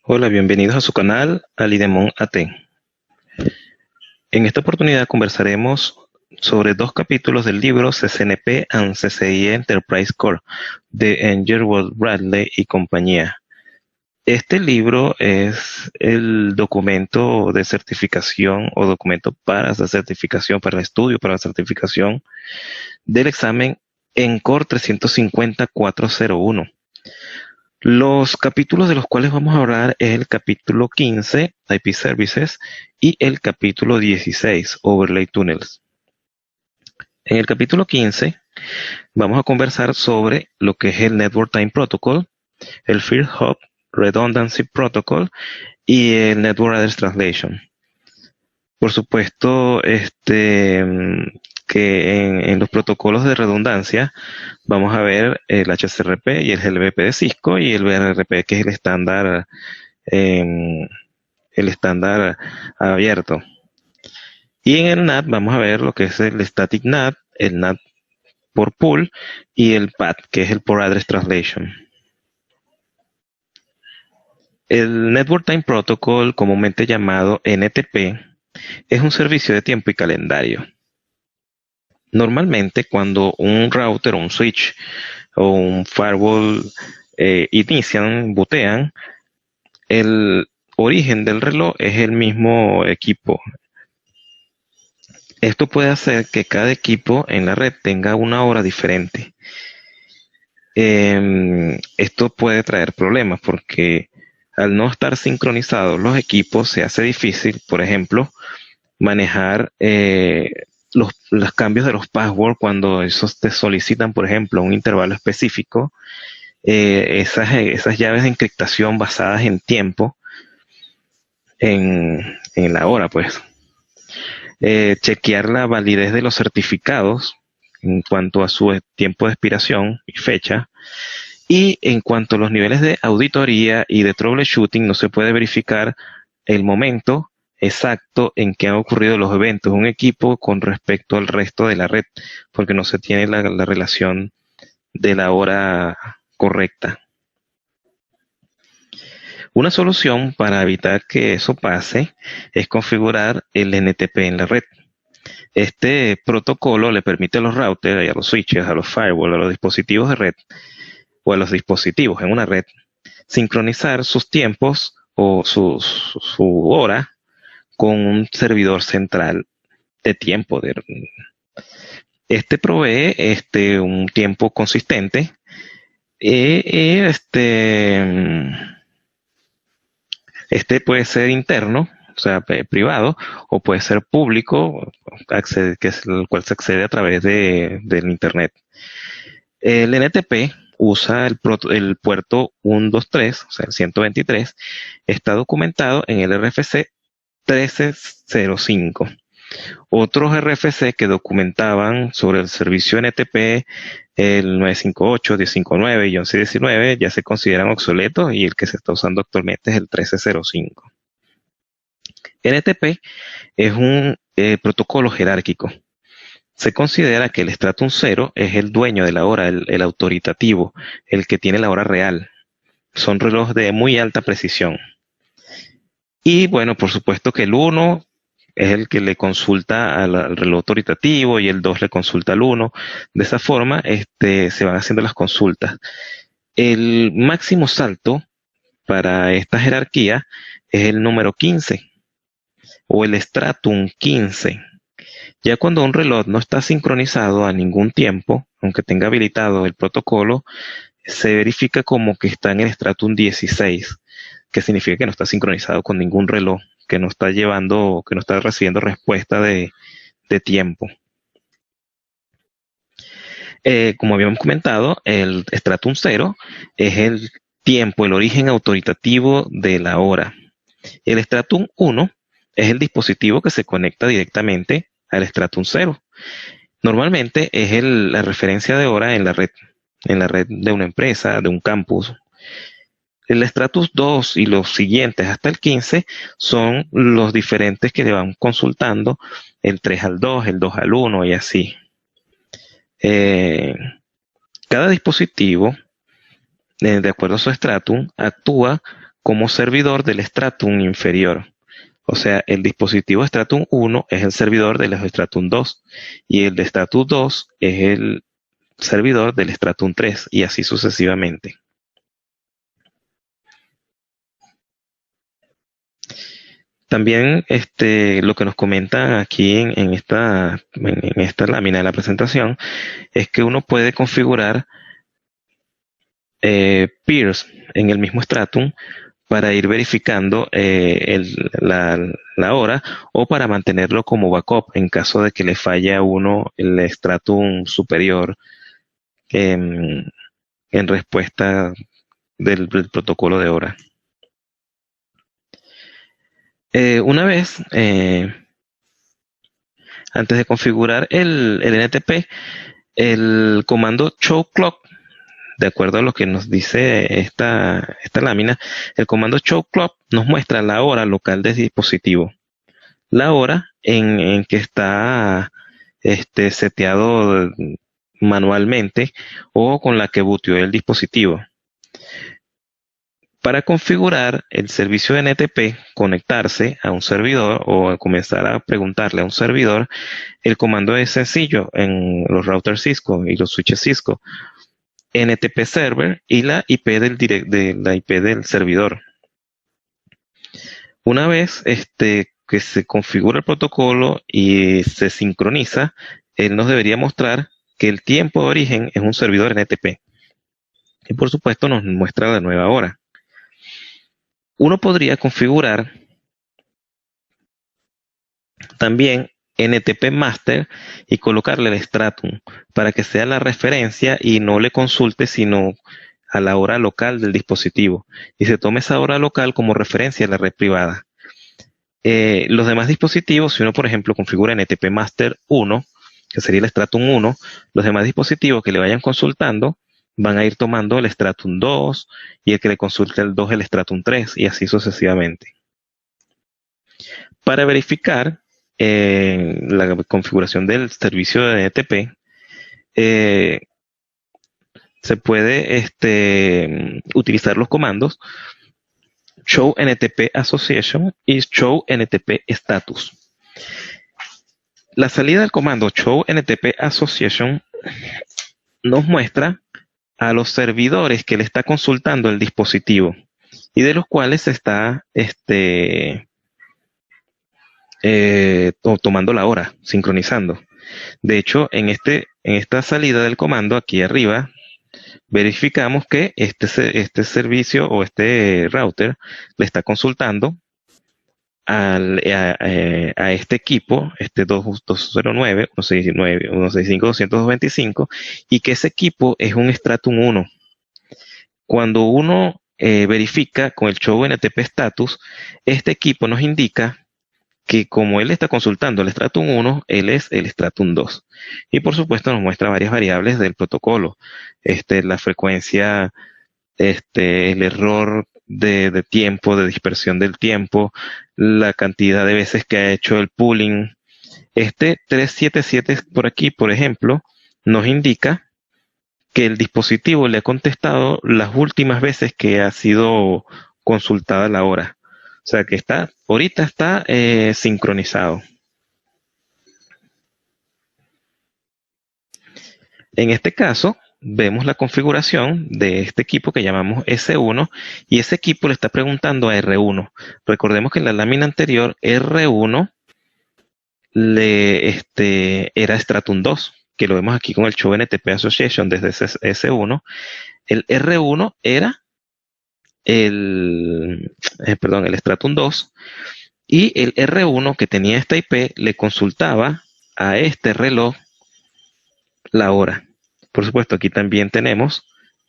Hola, bienvenidos a su canal Alidemon AT. En esta oportunidad conversaremos sobre dos capítulos del libro CCNP and CCIE Enterprise Core de Engelward Bradley y compañía. Este libro es el documento de certificación o documento para la certificación, para el estudio, para la certificación del examen ENCORE 350-401. Los capítulos de los cuales vamos a hablar es el capítulo 15, IP Services, y el capítulo 16, Overlay Tunnels. En el capítulo 15 vamos a conversar sobre lo que es el Network Time Protocol, el Field Hop Redundancy Protocol y el Network Address Translation. Por supuesto, que en los protocolos de redundancia vamos a ver el HCRP y el GLBP de Cisco y el BRRP, que es el estándar abierto. Y en el NAT vamos a ver lo que es el Static NAT, el NAT por pool y el PAT, que es el Port Address Translation. El Network Time Protocol, comúnmente llamado NTP, es un servicio de tiempo y calendario. Normalmente cuando un router o un switch o un firewall inician, bootean, el origen del reloj es el mismo equipo. Esto puede hacer que cada equipo en la red tenga una hora diferente. Esto puede traer problemas porque al no estar sincronizados los equipos se hace difícil, por ejemplo, manejar los cambios de los passwords cuando esos te solicitan, por ejemplo, un intervalo específico. Esas llaves de encriptación basadas en tiempo, en la hora, pues. Chequear la validez de los certificados en cuanto a su tiempo de expiración y fecha. Y en cuanto a los niveles de auditoría y de troubleshooting, no se puede verificar el momento exacto en que han ocurrido los eventos de un equipo con respecto al resto de la red, porque no se tiene la relación de la hora correcta. Una solución para evitar que eso pase es configurar el NTP en la red. Este protocolo le permite a los routers y a los switches, a los firewalls, a los dispositivos de red o a los dispositivos en una red, sincronizar sus tiempos o su hora con un servidor central de tiempo. Este provee un tiempo consistente. Este puede ser interno, o sea, privado, o puede ser público, que es el cual se accede a través del Internet. El NTP usa el puerto 123, o sea, el 123, está documentado en el RFC 1305. Otros RFC que documentaban sobre el servicio NTP, el 958, 1059 y 1119, ya se consideran obsoletos y el que se está usando actualmente es el 1305. NTP es un protocolo jerárquico. Se considera que el Stratum 0 es el dueño de la hora, el autoritativo, el que tiene la hora real. Son relojes de muy alta precisión. Y bueno, por supuesto que el 1 es el que le consulta al reloj autoritativo y el 2 le consulta al 1. De esa forma se van haciendo las consultas. El máximo salto para esta jerarquía es el número 15 o el Stratum 15. Ya cuando un reloj no está sincronizado a ningún tiempo, aunque tenga habilitado el protocolo, se verifica como que está en el Stratum 16, que significa que no está sincronizado con ningún reloj, que no está recibiendo respuesta de tiempo. Como habíamos comentado, el Stratum 0 es el tiempo, el origen autoritativo de la hora. El Stratum 1 es el dispositivo que se conecta directamente al Stratum 0. Normalmente es la referencia de hora en la red de una empresa, de un campus. El Stratum 2 y los siguientes hasta el 15 son los diferentes que le van consultando, el 3 al 2, el 2 al 1 y así. Cada dispositivo, de acuerdo a su Stratum, actúa como servidor del Stratum inferior. O sea, el dispositivo Stratum 1 es el servidor del Stratum 2 y el de Stratum 2 es el servidor del Stratum 3 y así sucesivamente. También lo que nos comenta aquí en esta lámina de la presentación es que uno puede configurar peers en el mismo Stratum para ir verificando la hora o para mantenerlo como backup en caso de que le falle a uno el Stratum superior en respuesta del protocolo de hora. Una vez, antes de configurar el NTP, el comando show clock, de acuerdo a lo que nos dice esta lámina, el comando show clock nos muestra la hora local del dispositivo, la hora en que está seteado manualmente o con la que booteó el dispositivo. Para configurar el servicio de NTP, conectarse a un servidor o comenzar a preguntarle a un servidor, el comando es sencillo en los routers Cisco y los switches Cisco. NTP server y la IP del servidor. Una vez que se configura el protocolo y se sincroniza, él nos debería mostrar que el tiempo de origen es un servidor NTP. Y por supuesto nos muestra la nueva hora. Uno podría configurar también NTP Master y colocarle el Stratum para que sea la referencia y no le consulte sino a la hora local del dispositivo y se tome esa hora local como referencia a la red privada. Los demás dispositivos, si uno por ejemplo configura NTP Master 1, que sería el Stratum 1, los demás dispositivos que le vayan consultando van a ir tomando el Stratum 2 y el que le consulte el 2 el Stratum 3 y así sucesivamente. Para verificar la configuración del servicio de NTP, se puede utilizar los comandos show NTP association y show NTP status. La salida del comando show NTP association nos muestra a los servidores que le está consultando el dispositivo y de los cuales se está tomando la hora, sincronizando. De hecho, en esta salida del comando, aquí arriba, verificamos que este servicio o este router le está consultando a este equipo, 209, 169, 165, 225, y que ese equipo es un Stratum 1. Cuando uno verifica con el show NTP status, este equipo nos indica que como él está consultando el Stratum 1, él es el Stratum 2. Y por supuesto nos muestra varias variables del protocolo. La frecuencia, el error de tiempo, de dispersión del tiempo, la cantidad de veces que ha hecho el pooling. 377 por aquí, por ejemplo, nos indica que el dispositivo le ha contestado las últimas veces que ha sido consultada la hora. O sea que ahorita está sincronizado. En este caso, vemos la configuración de este equipo que llamamos S1 y ese equipo le está preguntando a R1. Recordemos que en la lámina anterior R1 era Stratum 2, que lo vemos aquí con el show NTP Association desde S1. El R1 era el Stratum 2 y el R1 que tenía esta IP le consultaba a este reloj la hora. Por supuesto, aquí también tenemos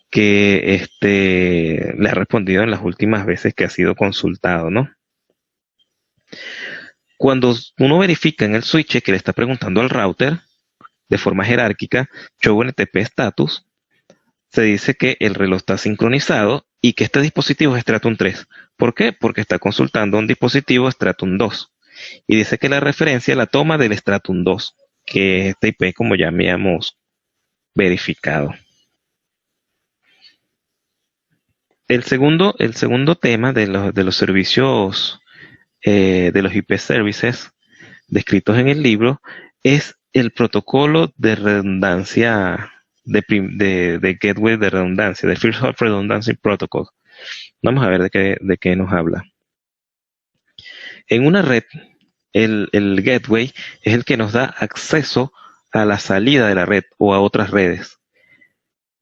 que le ha respondido en las últimas veces que ha sido consultado, ¿no? Cuando uno verifica en el switch que le está preguntando al router de forma jerárquica, show NTP status, se dice que el reloj está sincronizado y que este dispositivo es Stratum 3. ¿Por qué? Porque está consultando un dispositivo Stratum 2. Y dice que la referencia la toma del Stratum 2, que es esta IP como ya habíamos verificado. el segundo tema de los servicios, de los IP services descritos en el libro, es el protocolo de redundancia, de gateway de redundancia, de First Hop Redundancy Protocol. Vamos a ver de qué nos habla. En una red, el gateway es el que nos da acceso a la salida de la red o a otras redes.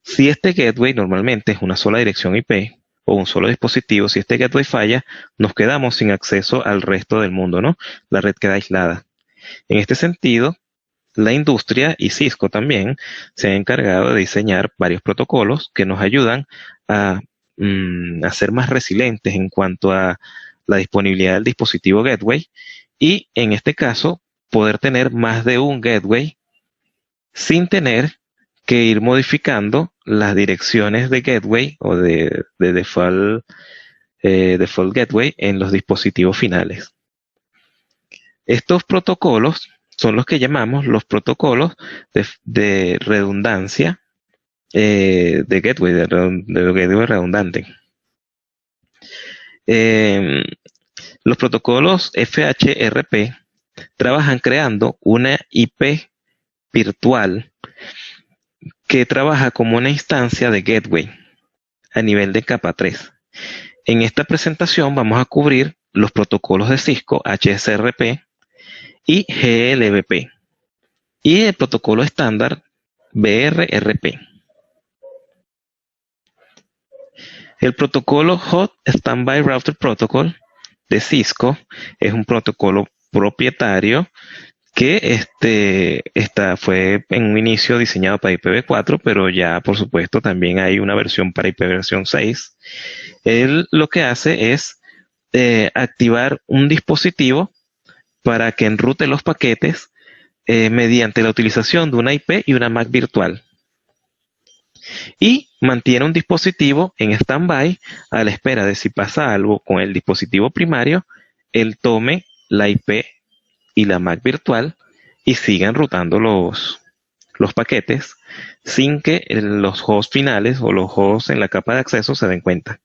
Si este gateway normalmente es una sola dirección IP o un solo dispositivo, si este gateway falla, nos quedamos sin acceso al resto del mundo, ¿no? La red queda aislada. En este sentido, la industria y Cisco también se han encargado de diseñar varios protocolos que nos ayudan a ser más resilientes en cuanto a la disponibilidad del dispositivo gateway y, en este caso, poder tener más de un gateway sin tener que ir modificando las direcciones de gateway o de default gateway en los dispositivos finales. Estos protocolos son los que llamamos los protocolos de redundancia, de gateway, de gateway redundante. Los protocolos FHRP trabajan creando una IP virtual que trabaja como una instancia de gateway a nivel de capa 3. En esta presentación vamos a cubrir los protocolos de Cisco HSRP y GLBP y el protocolo estándar BRRP. El protocolo Hot Standby Router Protocol de Cisco es un protocolo propietario que fue en un inicio diseñado para IPv4, pero ya por supuesto también hay una versión para IPv6. Él lo que hace es activar un dispositivo para que enrute los paquetes mediante la utilización de una IP y una MAC virtual. Y mantiene un dispositivo en stand-by a la espera de si pasa algo con el dispositivo primario, él tome la IP y la MAC virtual y siga enrutando los paquetes sin que los hosts finales o los hosts en la capa de acceso se den cuenta.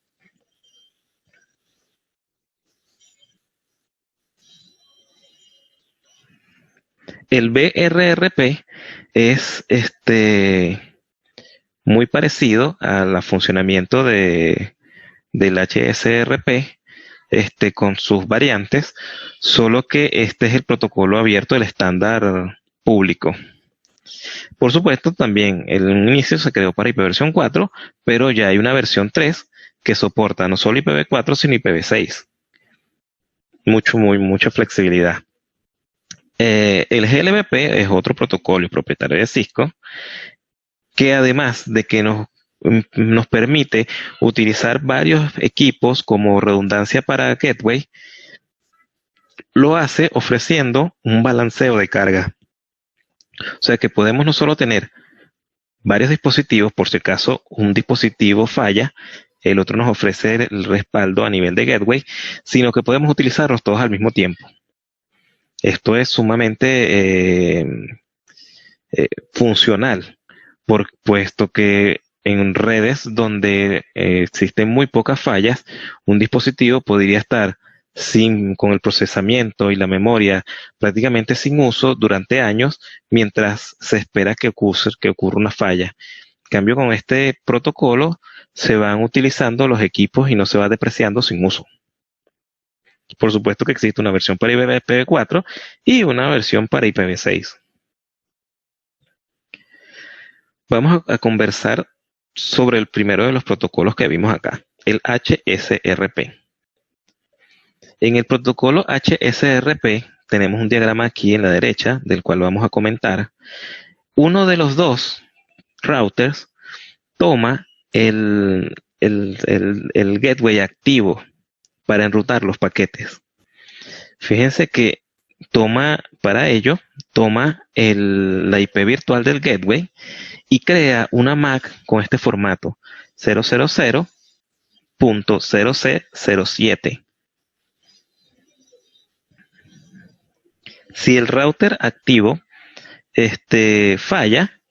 El BRRP es muy parecido al funcionamiento del HSRP, con sus variantes, solo que este es el protocolo abierto del estándar público. Por supuesto, también en un inicio se creó para IPv4, pero ya hay una versión 3 que soporta no solo IPv4, sino IPv6. Mucha flexibilidad. El GLBP es otro protocolo propietario de Cisco, que además de que nos permite utilizar varios equipos como redundancia para gateway, lo hace ofreciendo un balanceo de carga. O sea que podemos no solo tener varios dispositivos, por si acaso un dispositivo falla, el otro nos ofrece el respaldo a nivel de gateway, sino que podemos utilizarlos todos al mismo tiempo. Esto es sumamente funcional, puesto que en redes donde existen muy pocas fallas, un dispositivo podría estar con el procesamiento y la memoria prácticamente sin uso durante años, mientras se espera que ocurra una falla. En cambio, con este protocolo se van utilizando los equipos y no se va depreciando sin uso. Por supuesto que existe una versión para IPv4 y una versión para IPv6. Vamos a conversar sobre el primero de los protocolos que vimos acá, el HSRP. En el protocolo HSRP tenemos un diagrama aquí en la derecha, del cual vamos a comentar. Uno de los dos routers toma el gateway activo para enrutar los paquetes. Fíjense que para ello toma la IP virtual del gateway y crea una MAC con este formato 000.0C07. Si el router activo falla,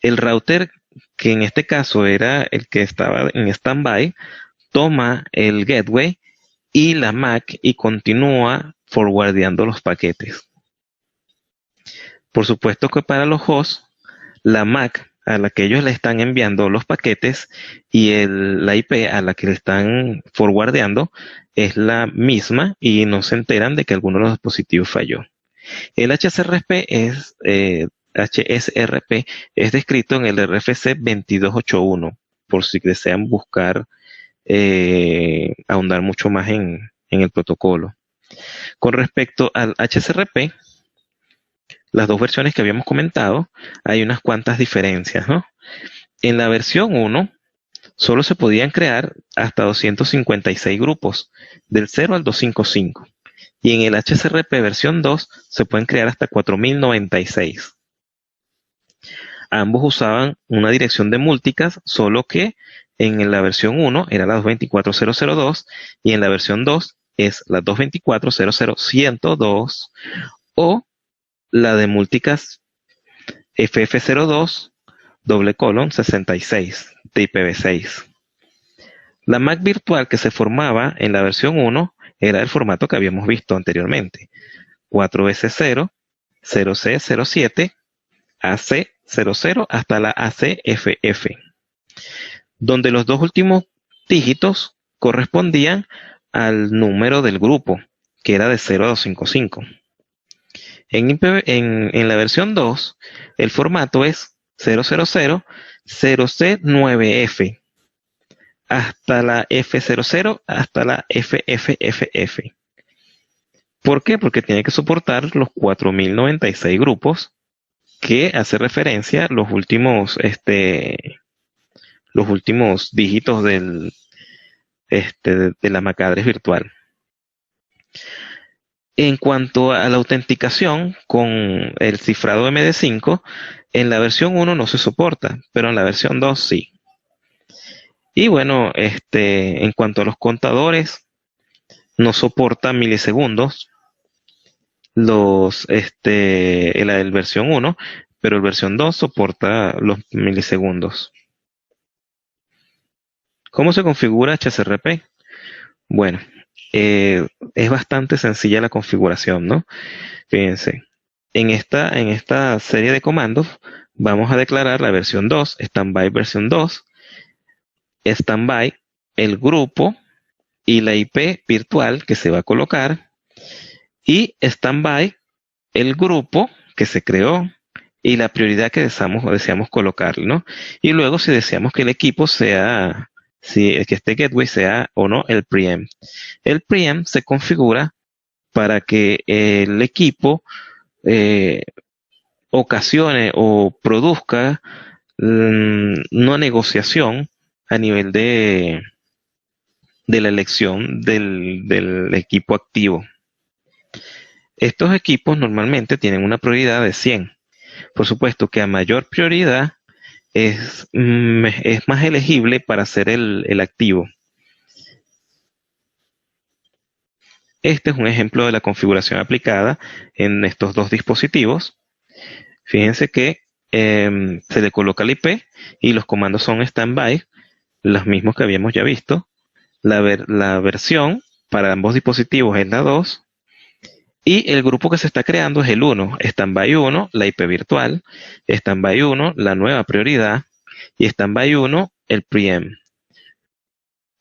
el router que en este caso era el que estaba en standby toma el gateway y la MAC y continúa forwardeando los paquetes. Por supuesto que para los hosts, la MAC a la que ellos le están enviando los paquetes y la IP a la que le están forwardeando es la misma y no se enteran de que alguno de los dispositivos falló. El HSRP es descrito en el RFC 2281, por si desean buscar ahondar mucho más en el protocolo. Con respecto al HSRP, las dos versiones que habíamos comentado, hay unas cuantas diferencias, ¿no? En la versión 1, solo se podían crear hasta 256 grupos, del 0 al 255. Y en el HSRP versión 2, se pueden crear hasta 4096. Ambos usaban una dirección de multicast, solo que en la versión 1 era la 224.0.0.2 y en la versión 2 es la 224.0.0.102 o la de multicast FF02 66 de IPv6. La MAC virtual que se formaba en la versión 1 era el formato que habíamos visto anteriormente: 4S0, 0C07, AC00 hasta la ACFF, donde los dos últimos dígitos correspondían al número del grupo, que era de 0 a 255. En la versión 2, el formato es 000 0C9F hasta la F00 hasta la FFFF. ¿Por qué? Porque tiene que soportar los 4096 grupos, que hace referencia a los últimos dígitos de la MAC address virtual. En cuanto a la autenticación con el cifrado MD5, en la versión 1 no se soporta, pero en la versión 2 sí. Y bueno, en cuanto a los contadores, no soporta milisegundos la versión 1, pero el versión 2 soporta los milisegundos. ¿Cómo se configura HSRP? Bueno, es bastante sencilla la configuración, ¿no? Fíjense, en esta serie de comandos vamos a declarar la versión 2, standby versión 2, standby el grupo y la IP virtual que se va a colocar, y standby el grupo que se creó y la prioridad que deseamos colocarle, ¿no? Y luego si deseamos que el equipo sea, que este gateway sea o no el preempt. El preempt se configura para que el equipo ocasione o produzca una negociación a nivel de la elección del equipo activo. Estos equipos normalmente tienen una prioridad de 100. Por supuesto que a mayor prioridad es más elegible para ser el activo. Este es un ejemplo de la configuración aplicada en estos dos dispositivos. Fíjense que se le coloca el IP y los comandos son standby, los mismos que habíamos ya visto. La versión para ambos dispositivos es la 2. Y el grupo que se está creando es el 1, standby 1, la IP virtual, standby 1, la nueva prioridad, y standby 1, el preempt.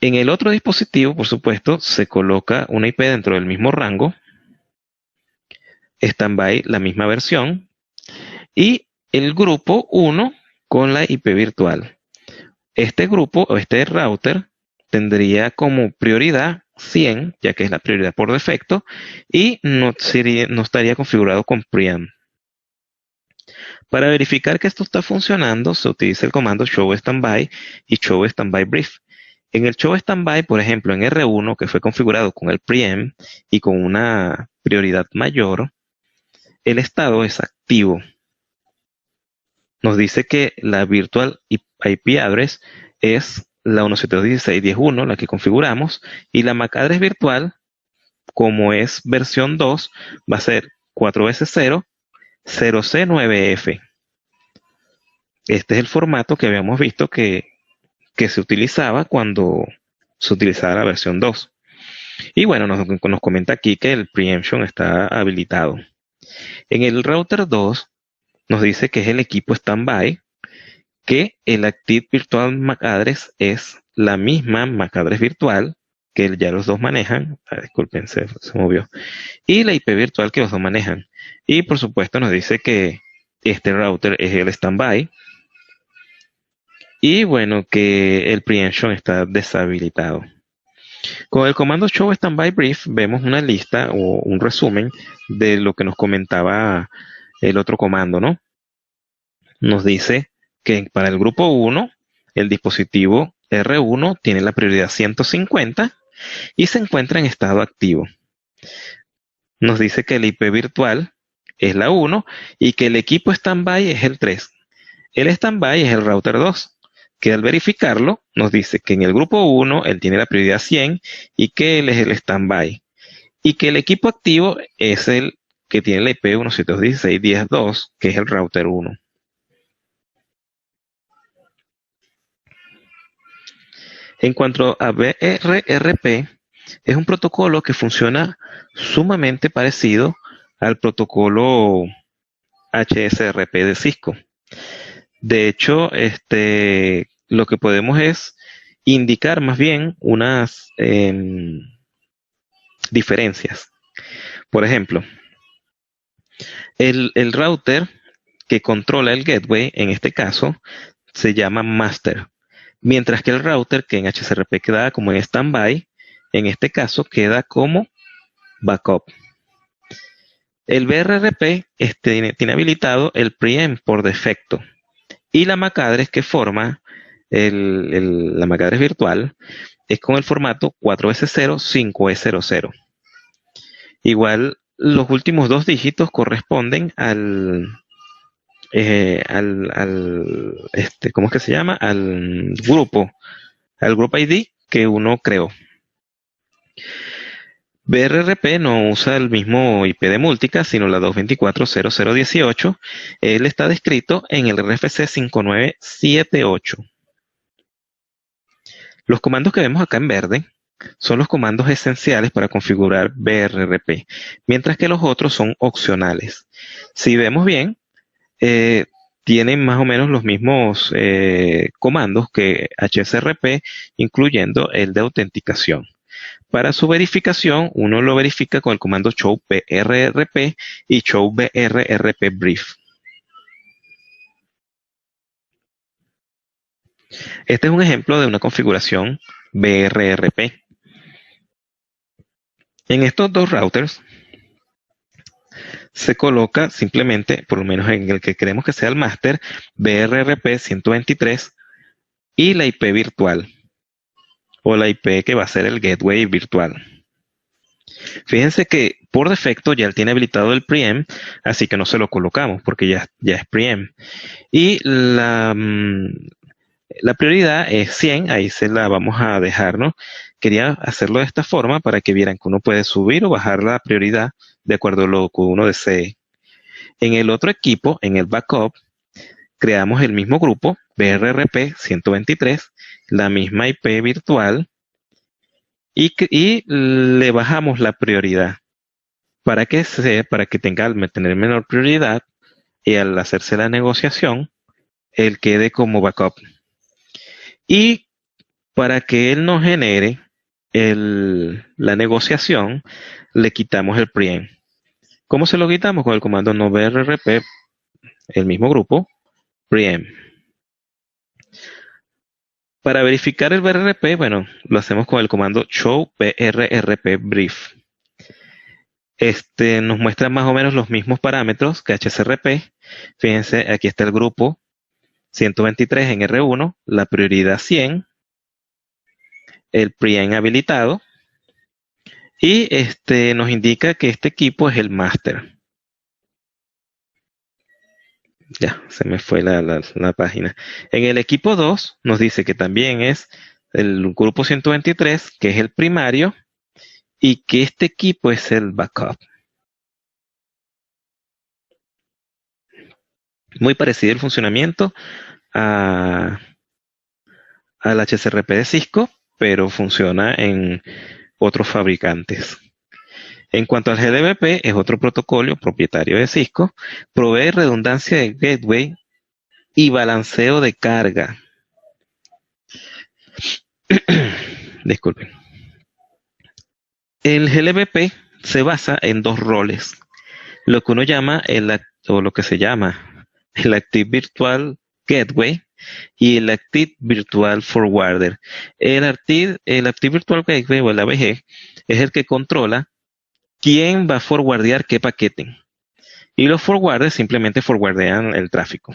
En el otro dispositivo, por supuesto, se coloca una IP dentro del mismo rango, standby la misma versión, y el grupo 1 con la IP virtual. Este grupo o este router tendría como prioridad 100, ya que es la prioridad por defecto, y no estaría configurado con preempt. Para verificar que esto está funcionando, se utiliza el comando show standby y show standby brief. En el show standby, por ejemplo, en R1, que fue configurado con el preempt y con una prioridad mayor, el estado es activo. Nos dice que la virtual IP address es la 172.16.10.1, la que configuramos, y la MAC address virtual, como es versión 2, va a ser 4S0 0C9F. Este es el formato que habíamos visto que se utilizaba cuando se utilizaba la versión 2. Y bueno, nos comenta aquí que el preemption está habilitado. En el router 2 nos dice que es el equipo standby, que el Active Virtual MAC Address es la misma MAC Address virtual que ya los dos manejan. Disculpen, se movió. Y la IP virtual que los dos manejan. Y por supuesto nos dice que este router es el standby. Y bueno, que el preemption está deshabilitado. Con el comando show standby brief vemos una lista o un resumen de lo que nos comentaba el otro comando, ¿no? Nos dice que para el grupo 1, el dispositivo R1 tiene la prioridad 150 y se encuentra en estado activo. Nos dice que el IP virtual es la 1 y que el equipo standby es el 3. El standby es el router 2, que al verificarlo nos dice que en el grupo 1 él tiene la prioridad 100 y que él es el standby. Y que el equipo activo es el que tiene la IP 172.16.10.2, que es el router 1. En cuanto a BRRP, es un protocolo que funciona sumamente parecido al protocolo HSRP de Cisco. De hecho, lo que podemos es indicar más bien unas diferencias. Por ejemplo, el router que controla el gateway, en este caso, se llama master. Mientras que el router que en HSRP queda como en standby, en este caso queda como backup. El BRRP tiene habilitado el preempt por defecto. Y la MAC address que forma la MAC address virtual es con el formato 4S0, 5E00. Igual, los últimos dos dígitos corresponden ¿cómo es que se llama? Al grupo ID que uno creó. BRRP no usa el mismo IP de Multicast, sino la 224.0018. Él está descrito en el RFC 5978. Los comandos que vemos acá en verde son los comandos esenciales para configurar BRRP, mientras que los otros son opcionales. Si vemos bien, tienen más o menos los mismos comandos que HSRP, incluyendo el de autenticación. Para su verificación, uno lo verifica con el comando show BRRP y show BRRP brief. Este es un ejemplo de una configuración BRRP. En estos dos routers se coloca simplemente, por lo menos en el que queremos que sea el master, BRRP 123 y la IP virtual, o la IP que va a ser el gateway virtual. Fíjense que por defecto ya él tiene habilitado el preempt, así que no se lo colocamos porque ya es preempt. Y la prioridad es 100, ahí se la vamos a dejar, ¿no? Quería hacerlo de esta forma para que vieran que uno puede subir o bajar la prioridad de acuerdo a lo que uno desee. En el otro equipo, en el backup, creamos el mismo grupo, BRRP 123, la misma IP virtual, y le bajamos la prioridad para que tener menor prioridad y al hacerse la negociación, él quede como backup. Y para que él no genere la negociación, le quitamos el preempt. ¿Cómo se lo quitamos? Con el comando no BRRP, el mismo grupo, preempt. Para verificar el BRRP, bueno, lo hacemos con el comando show BRRP brief. Nos muestra más o menos los mismos parámetros que HSRP. Fíjense, aquí está el grupo 123 en R1, la prioridad 100, el preempt habilitado, y nos indica que este equipo es el master. Ya, se me fue la página. En el equipo 2 nos dice que también es el grupo 123, que es el primario, y que este equipo es el backup. Muy parecido el funcionamiento al HSRP de Cisco, pero funciona en otros fabricantes. En cuanto al GDBP, es otro protocolo propietario de Cisco, provee redundancia de gateway y balanceo de carga. Disculpen. El GLBP se basa en dos roles, lo que uno llama lo que se llama el Active Virtual Gateway y el Active Virtual Forwarder. El Active Virtual Gateway o el AVG es el que controla quién va a forwardear qué paquete. Y los forwarders simplemente forwardean el tráfico.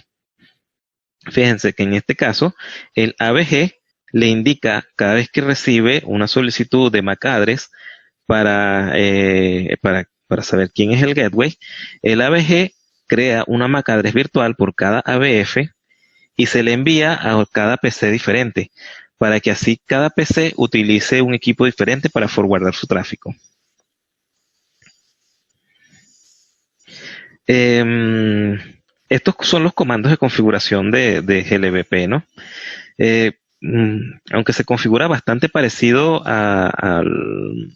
Fíjense que en este caso, el AVG le indica cada vez que recibe una solicitud de MAC address para saber quién es el gateway, el AVG crea una MAC address virtual por cada ABF y se le envía a cada PC diferente, para que así cada PC utilice un equipo diferente para forwardar su tráfico. Estos son los comandos de configuración de GLBP, ¿no? Aunque se configura bastante parecido al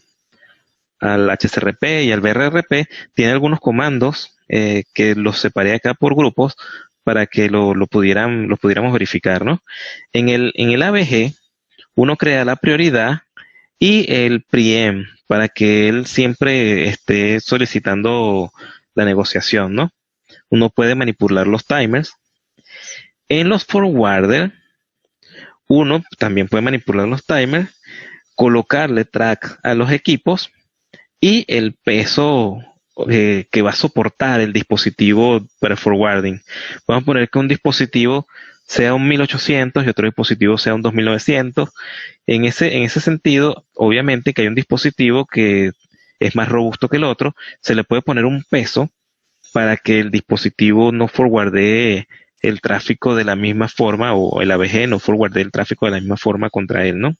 HCRP y al BRRP, tiene algunos comandos que los separé acá por grupos para que los pudiéramos verificar, ¿no? En el AVG, uno crea la prioridad y el PRIEM para que él siempre esté solicitando la negociación, ¿no? Uno puede manipular los timers. En los forwarders, uno también puede manipular los timers, colocarle track a los equipos y el peso que va a soportar el dispositivo para forwarding. Vamos a poner que un dispositivo sea un 1800 y otro dispositivo sea un 2900. En ese sentido, obviamente que hay un dispositivo que es más robusto que el otro, se le puede poner un peso para que el dispositivo no forwardee el tráfico de la misma forma, o el AVG no forwardee el tráfico de la misma forma contra él, ¿no?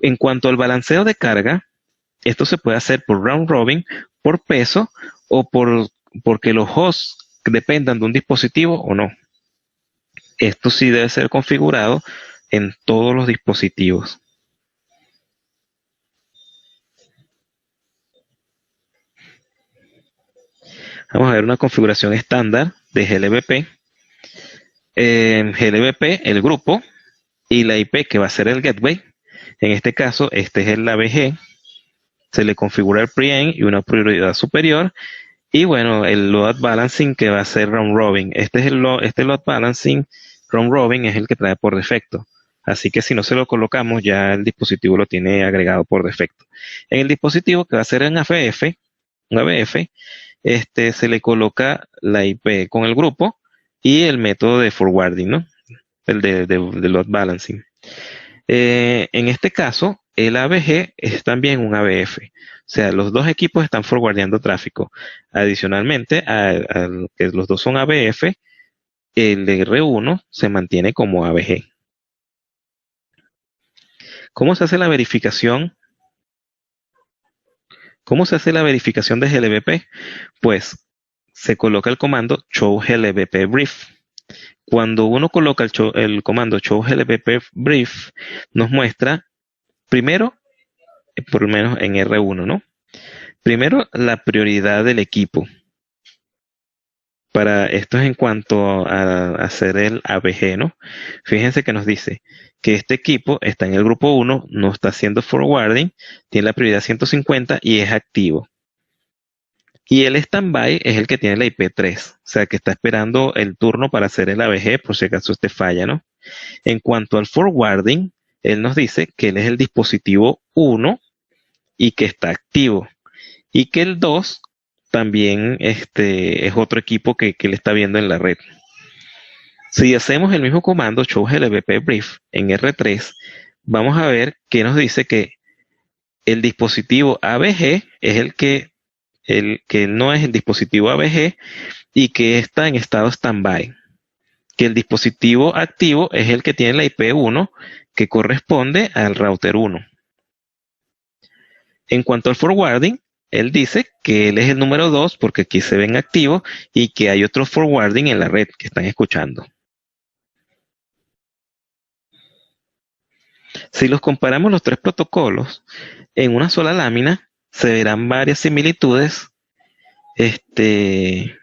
En cuanto al balanceo de carga, esto se puede hacer por round robin, por peso o porque los hosts dependan de un dispositivo o no. Esto sí debe ser configurado en todos los dispositivos. Vamos a ver una configuración estándar de GLBP. GLBP, el grupo, y la IP que va a ser el gateway. En este caso, este es el AVG. Se le configura el preempt y una prioridad superior. Y bueno, el load balancing que va a ser round robin. Este load balancing round robin es el que trae por defecto. Así que si no se lo colocamos, ya el dispositivo lo tiene agregado por defecto. En el dispositivo que va a ser un ABF, se le coloca la IP con el grupo y el método de forwarding, ¿no? El de load balancing. En este caso, el AVG es también un ABF. O sea, los dos equipos están forwardeando tráfico. Adicionalmente, a que los dos son ABF, el R1 se mantiene como AVG. ¿Cómo se hace la verificación? ¿Cómo se hace la verificación de GLBP? Pues se coloca el comando show GLBP brief. Cuando uno coloca el comando show GLBP brief, nos muestra primero, por lo menos en R1, ¿no? Primero, la prioridad del equipo. Para esto es en cuanto a hacer el AVG, ¿no? Fíjense que nos dice que este equipo está en el grupo 1, no está haciendo forwarding, tiene la prioridad 150 y es activo. Y el standby es el que tiene la IP3, o sea que está esperando el turno para hacer el AVG por si acaso este falla, ¿no? En cuanto al forwarding, él nos dice que él es el dispositivo 1 y que está activo. Y que el 2 también es otro equipo que él está viendo en la red. Si hacemos el mismo comando show GLBP brief en R3, vamos a ver que nos dice que el dispositivo AVG es el que no es el dispositivo AVG y que está en estado standby. Que el dispositivo activo es el que tiene la IP1 que corresponde al router 1. En cuanto al forwarding, él dice que él es el número 2 porque aquí se ven activos y que hay otro forwarding en la red que están escuchando. Si los comparamos los tres protocolos en una sola lámina, se verán varias similitudes de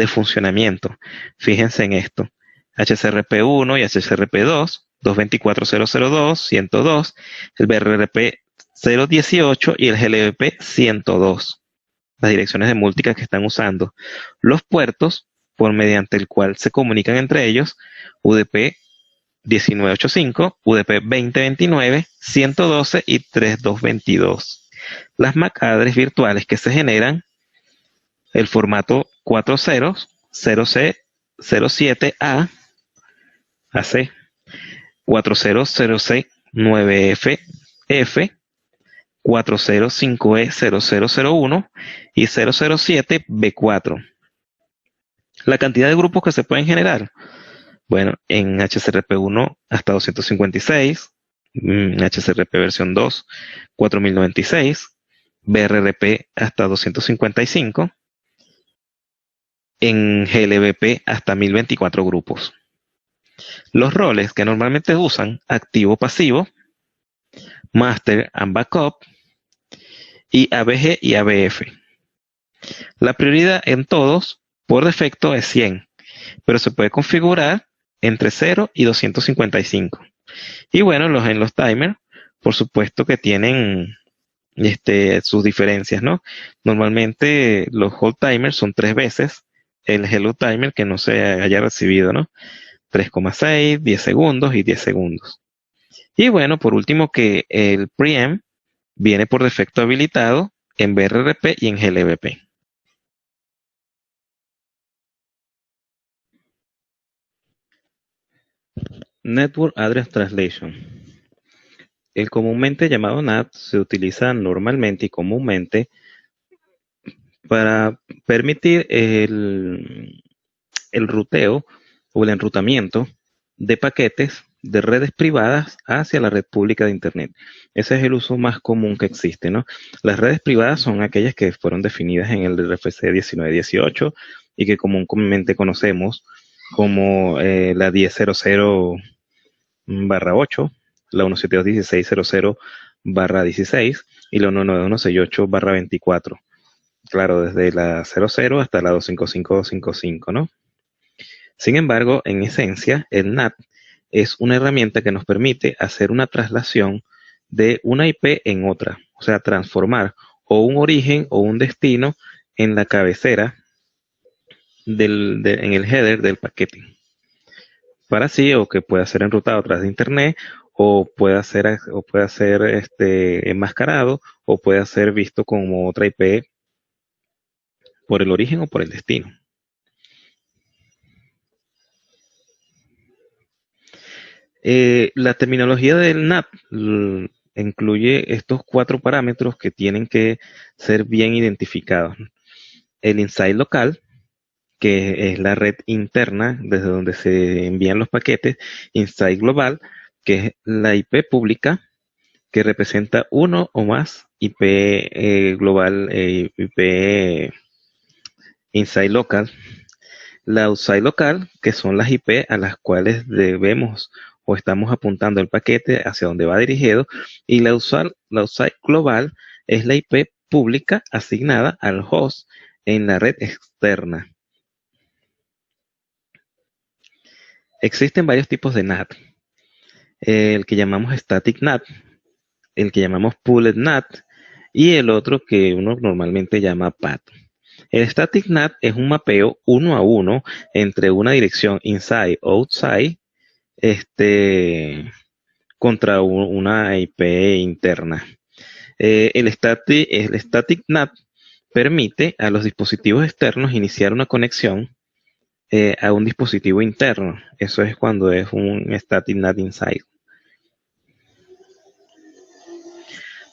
funcionamiento. Fíjense en esto. HCRP1 y HCRP2, 224.002, 102, el BRRP 018 y el GLBP 102. Las direcciones de múltiples que están usando. Los puertos por mediante el cual se comunican entre ellos, UDP 1985, UDP 2029, 112 y 3222. Las MAC address virtuales que se generan, el formato 4 ceros, 0C, 07A, AC, 4006 9F, F, 405E0001 y 007 B4. La cantidad de grupos que se pueden generar, bueno, en HCRP1 hasta 256, HCRP versión 2, 4096, BRRP hasta 255, en GLBP hasta 1024 grupos. Los roles que normalmente usan, activo-pasivo, master and backup, y ABG y ABF. La prioridad en todos, por defecto, es 100, pero se puede configurar entre 0 y 255. Y bueno, en los timers, por supuesto que tienen sus diferencias, ¿no? Normalmente los hold timers son 3 veces el hello timer que no se haya recibido, ¿no? 3,6, 10 segundos y 10 segundos. Y bueno, por último, que el preempt viene por defecto habilitado en BRRP y en GLBP. Network Address Translation. El comúnmente llamado NAT se utiliza normalmente y comúnmente para permitir el ruteo o el enrutamiento de paquetes de redes privadas hacia la red pública de Internet. Ese es el uso más común que existe, ¿no? Las redes privadas son aquellas que fueron definidas en el RFC 1918 y que comúnmente conocemos como la 10.00/8, la 172.16.00/16 y la 191.68/24. Claro, desde la 00 hasta la 255.255, ¿no? Sin embargo, en esencia, el NAT es una herramienta que nos permite hacer una traslación de una IP en otra, o sea, transformar o un origen o un destino en la cabecera en el header del paquete. Para así, o que pueda ser enrutado a través de Internet, o pueda ser enmascarado, o pueda ser visto como otra IP por el origen o por el destino. La terminología del NAT incluye estos 4 parámetros que tienen que ser bien identificados. El inside local, que es la red interna desde donde se envían los paquetes. Inside global, que es la IP pública, que representa uno o más IP global, IP inside local. La outside local, que son las IP a las cuales debemos o estamos apuntando el paquete hacia donde va dirigido, y la outside global es la IP pública asignada al host en la red externa. Existen varios tipos de NAT. El que llamamos Static NAT, el que llamamos Pooled NAT y el otro que uno normalmente llama PAT. El Static NAT es un mapeo 1 a 1 entre una dirección inside o outside contra una IP interna. El Static NAT permite a los dispositivos externos iniciar una conexión a un dispositivo interno. Eso es cuando es un Static NAT Inside.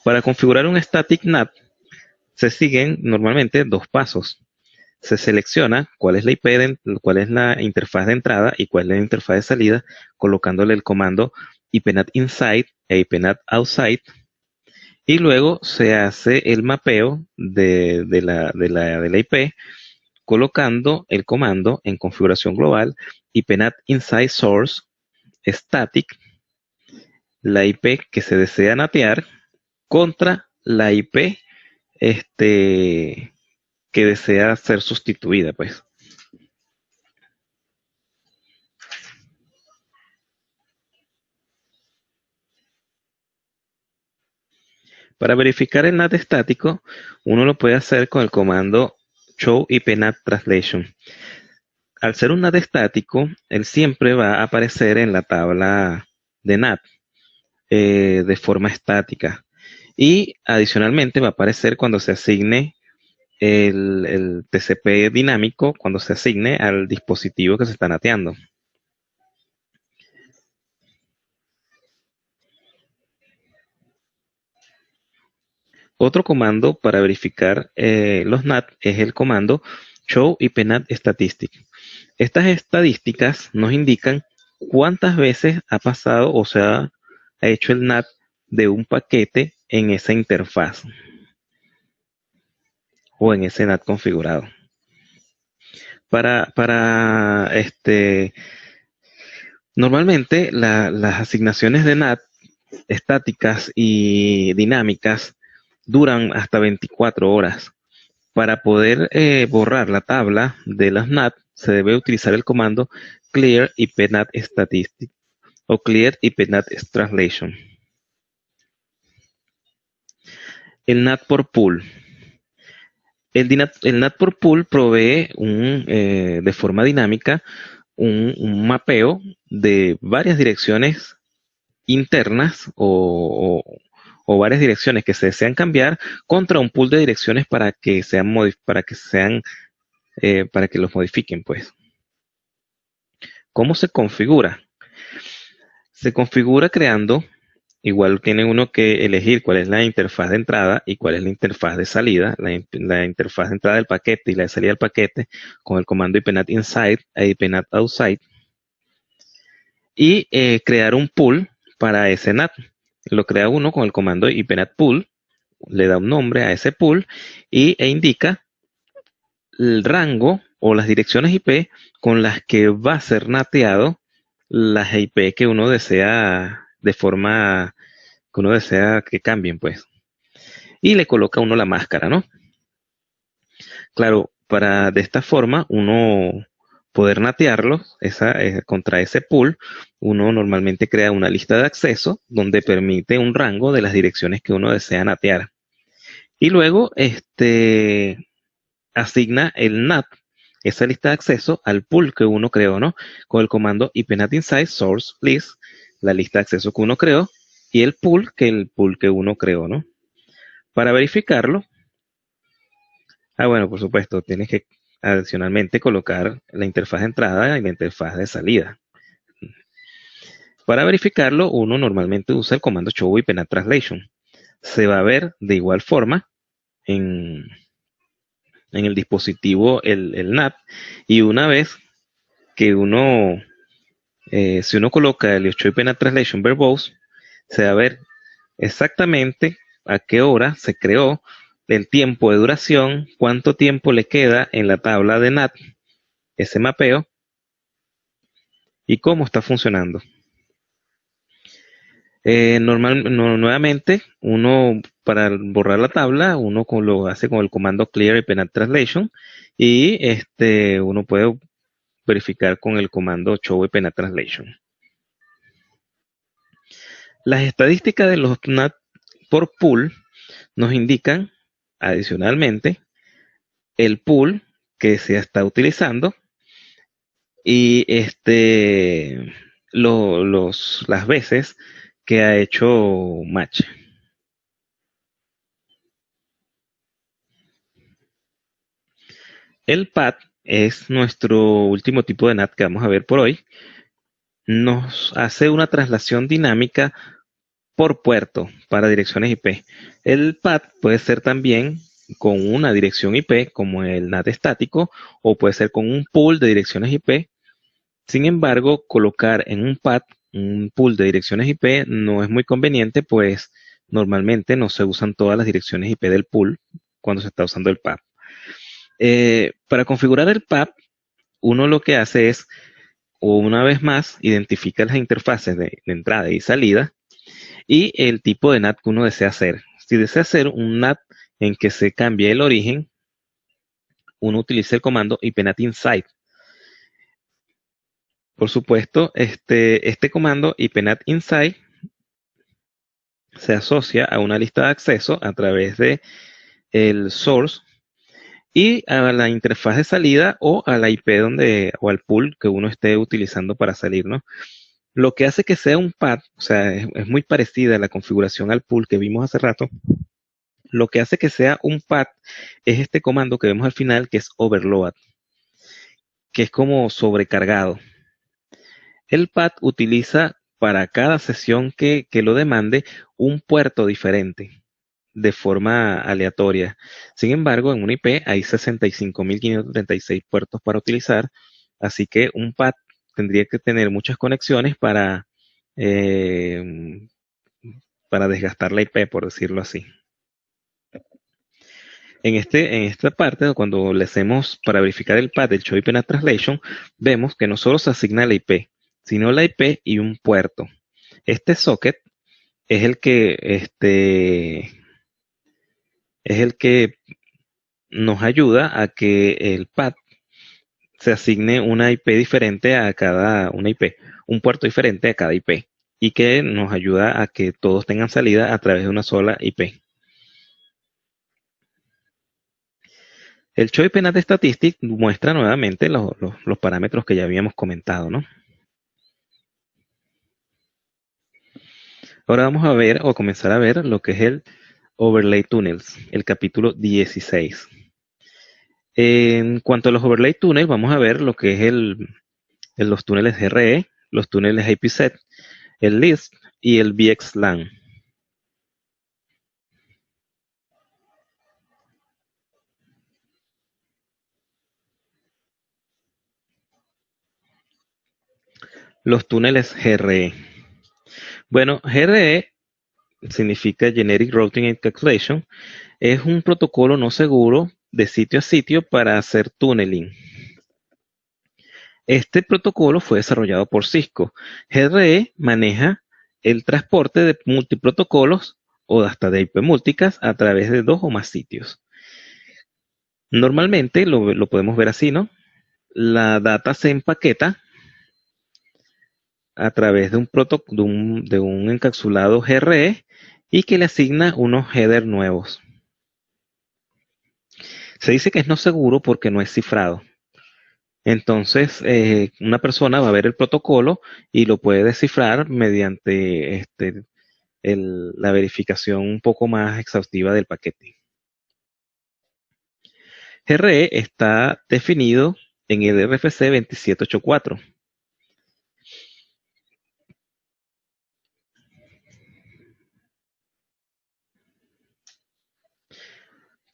Para configurar un Static NAT se siguen normalmente 2 pasos. Se selecciona cuál es la IP, cuál es la interfaz de entrada y cuál es la interfaz de salida, colocándole el comando IPNAT Inside e IPNAT Outside. Y luego se hace el mapeo de la IP, colocando el comando en configuración global IPNAT Inside Source Static la IP que se desea natear contra la IP que desea ser sustituida, pues. Para verificar el NAT estático, uno lo puede hacer con el comando show ipNAT translation. Al ser un NAT estático, él siempre va a aparecer en la tabla de NAT de forma estática. Y adicionalmente va a aparecer cuando se asigne el TCP dinámico, cuando se asigne al dispositivo que se está nateando. Otro comando para verificar los NAT es el comando show ipNAT statistic. Estas estadísticas nos indican cuántas veces ha pasado o se ha hecho el NAT de un paquete en esa interfaz o en ese NAT configurado. Normalmente las asignaciones de NAT estáticas y dinámicas duran hasta 24 horas. Para poder borrar la tabla de las NAT, se debe utilizar el comando clear ipNAT statistic o clear ipNAT translation. El NAT por pool. El NAT por pool provee de forma dinámica un mapeo de varias direcciones internas o varias direcciones que se desean cambiar contra un pool de direcciones para que los modifiquen, pues. ¿Cómo se configura? Se configura creando, igual tiene uno que elegir cuál es la interfaz de entrada y cuál es la interfaz de salida, la interfaz de entrada del paquete y la de salida del paquete con el comando ipNAT inside e ipNAT outside, y crear un pool para ese NAT. Lo crea uno con el comando ipNAT pool, le da un nombre a ese pool e indica el rango o las direcciones IP con las que va a ser nateado las IP que uno desea de forma que uno desea que cambien, pues. Y le coloca uno la máscara, ¿no? Claro, para de esta forma uno poder natearlo contra ese pool, uno normalmente crea una lista de acceso donde permite un rango de las direcciones que uno desea natear. Y luego asigna el NAT, esa lista de acceso, al pool que uno creó, ¿no? Con el comando ipNAT inside source list, la lista de acceso que uno creó, y el pool que uno creó, ¿no? Para verificarlo, bueno, por supuesto, tienes que adicionalmente colocar la interfaz de entrada y la interfaz de salida. Para verificarlo, uno normalmente usa el comando show ipNAT translation. Se va a ver de igual forma en el dispositivo el NAT, y una vez que si uno coloca el show ipNAT translation verbose, se va a ver exactamente a qué hora se creó, el tiempo de duración, cuánto tiempo le queda en la tabla de NAT, ese mapeo, y cómo está funcionando. Nuevamente, uno para borrar la tabla, uno lo hace con el comando clear ipNAT translation, y uno puede verificar con el comando show ipNAT translation. Las estadísticas de los NAT por pool nos indican adicionalmente el pool que se está utilizando y las veces que ha hecho match. El PAT es nuestro último tipo de NAT que vamos a ver por hoy. Nos hace una traslación dinámica por puerto para direcciones IP. El PAT puede ser también con una dirección IP como el NAT estático, o puede ser con un pool de direcciones IP. Sin embargo, colocar en un PAT un pool de direcciones IP no es muy conveniente, pues normalmente no se usan todas las direcciones IP del pool cuando se está usando el PAT. Para configurar el PAT, uno lo que hace es, una vez más, identifica las interfaces de entrada y salida y el tipo de NAT que uno desea hacer. Si desea hacer un NAT en que se cambie el origen, uno utiliza el comando ipNAT inside. Por supuesto, este comando ipNAT inside se asocia a una lista de acceso a través de el source y a la interfaz de salida o a la IP o al pool que uno esté utilizando para salir, ¿no? Lo que hace que sea un path, o sea, es muy parecida a la configuración al pool que vimos hace rato. Lo que hace que sea un path es este comando que vemos al final, que es overload, que es como sobrecargado. El path utiliza para cada sesión que lo demande un puerto diferente de forma aleatoria. Sin embargo, en una IP hay 65.536 puertos para utilizar, así que un path tendría que tener muchas conexiones eh, para desgastar la IP, por decirlo así. En esta parte, cuando le hacemos para verificar el path del Show IP NAT Translation, vemos que no solo se asigna la IP, sino la IP y un puerto. Este socket es el que nos ayuda a que el path se asigne una IP diferente a una IP, un puerto diferente a cada IP, y que nos ayuda a que todos tengan salida a través de una sola IP. El Show IP NAT Statistic muestra nuevamente los parámetros que ya habíamos comentado, ¿no? Ahora vamos a ver o comenzar a ver lo que es el Overlay Tunnels, el capítulo 16. En cuanto a los Overlay Tunnels, vamos a ver lo que es los túneles GRE, los túneles IPsec, el LISP y el VXLAN. Los túneles GRE. Bueno, GRE significa Generic Routing Encapsulation. Es un protocolo no seguro de sitio a sitio para hacer tunneling. Este protocolo fue desarrollado por Cisco. GRE maneja el transporte de multiprotocolos o hasta de IP múltiples a través de 2 o más sitios. Normalmente lo podemos ver así, ¿no? La data se empaqueta a través de un encapsulado GRE y que le asigna unos headers nuevos. Se dice que es no seguro porque no es cifrado. Entonces, una persona va a ver el protocolo y lo puede descifrar mediante la verificación un poco más exhaustiva del paquete. GRE está definido en el RFC 2784.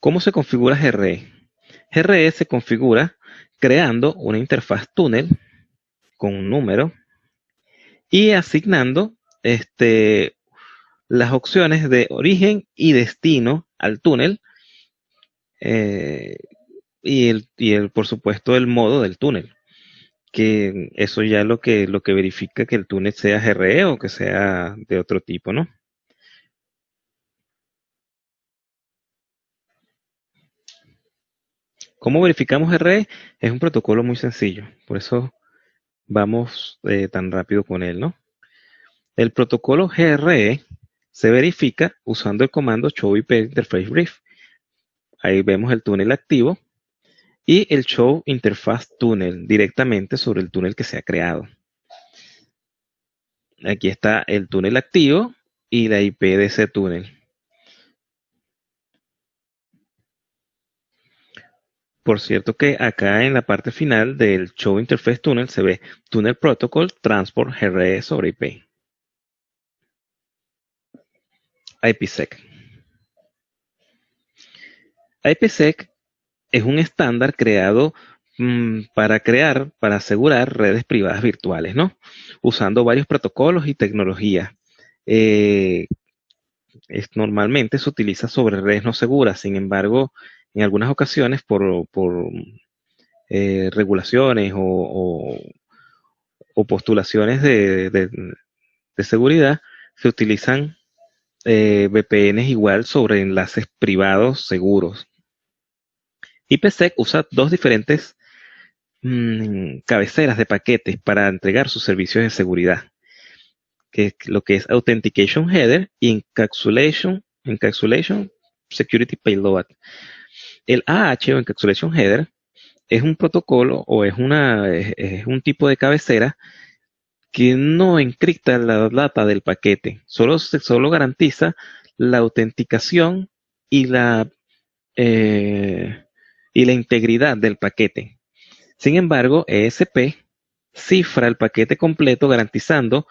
¿Cómo se configura GRE? GRE se configura creando una interfaz túnel con un número y asignando las opciones de origen y destino al túnel por supuesto, el modo del túnel. Que eso ya lo que verifica que el túnel sea GRE o que sea de otro tipo, ¿no? ¿Cómo verificamos GRE? Es un protocolo muy sencillo, por eso vamos tan rápido con él, ¿no? El protocolo GRE se verifica usando el comando show IP interface brief. Ahí vemos el túnel activo y el show interface tunnel directamente sobre el túnel que se ha creado. Aquí está el túnel activo y la IP de ese túnel. Por cierto que acá en la parte final del Show Interface Tunnel se ve Tunnel Protocol Transport GRE sobre IP. IPsec. IPsec es un estándar creado para asegurar redes privadas virtuales, ¿no? Usando varios protocolos y tecnologías. Normalmente se utiliza sobre redes no seguras, sin embargo, en algunas ocasiones por regulaciones o postulaciones de seguridad, se utilizan VPNs igual sobre enlaces privados seguros. IPsec usa dos diferentes cabeceras de paquetes para entregar sus servicios de seguridad, que es lo que es Authentication Header y Encapsulation Security Payload. El AH o Encapsulation Header es un protocolo o es un tipo de cabecera que no encripta la data del paquete, solo garantiza la autenticación y eh, y la integridad del paquete. Sin embargo, ESP cifra el paquete completo garantizando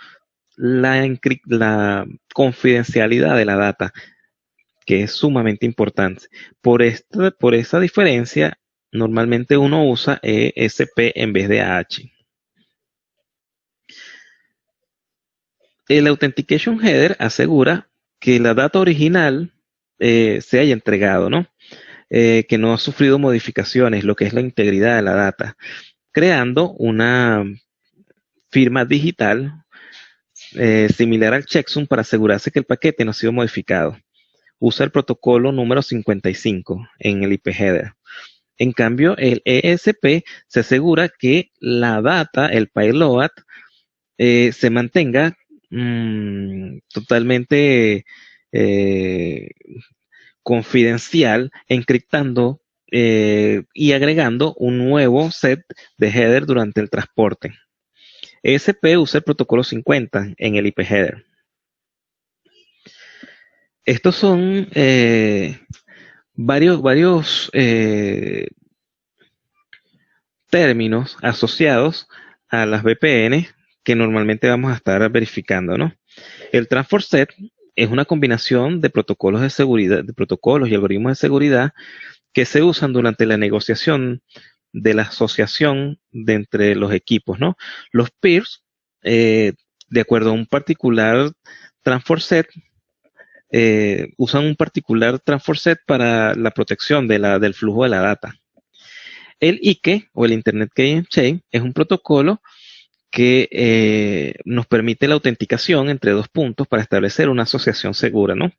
la confidencialidad de la data, que es sumamente importante. Por esa diferencia, normalmente uno usa ESP en vez de AH. El Authentication Header asegura que la data original se haya entregado, ¿no? Que no ha sufrido modificaciones, lo que es la integridad de la data, creando una firma digital similar al checksum para asegurarse que el paquete no ha sido modificado. Usa el protocolo número 55 en el IP header. En cambio, el ESP se asegura que la data, el payload, se mantenga totalmente confidencial, encriptando y agregando un nuevo set de header durante el transporte. ESP usa el protocolo 50 en el IP header. Estos son varios términos asociados a las VPN que normalmente vamos a estar verificando, ¿no? El Transport Set es una combinación de protocolos de seguridad, de protocolos y algoritmos de seguridad que se usan durante la negociación de la asociación de entre los equipos, ¿no? Los peers, de acuerdo a un particular Transport Set, usan un particular Transport Set para la protección del flujo de la data. El IKE o el Internet Key Chain es un protocolo que nos permite la autenticación entre dos puntos para establecer una asociación segura, ¿no?